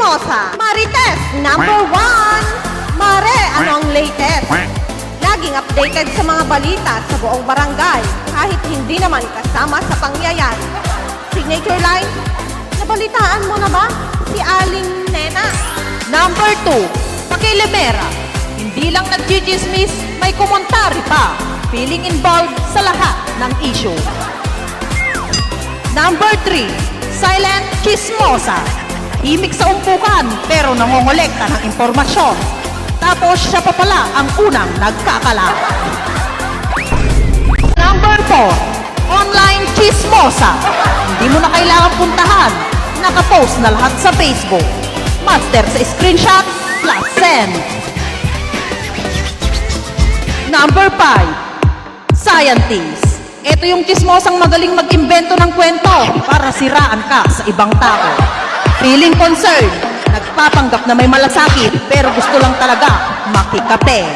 Chismosa. Marites, number 1. Mare, ano ang latest? Laging updated sa mga balita sa buong barangay, kahit hindi naman kasama sa pangyayari. Signature line, nabalitaan mo na ba si Aling Nena? Number 2, Pakilimera. Hindi lang nag-chismis, may komentary pa. Feeling involved sa lahat ng issue. Number 3, Silent Chismosa. Himik sa umpukan pero nangongolekta ng impormasyon. Tapos siya pa pala ang unang nagkakala. Number 4, Online Chismosa. Hindi mo na kailangan puntahan. Nakapost na lahat sa Facebook. Master sa screenshot plus send. Number 5, Scientist. Ito yung chismosang magaling mag-imbento ng kwento para siraan ka sa ibang tao. Feeling concerned, nagpapanggap na may malasakit pero gusto lang talaga makikape.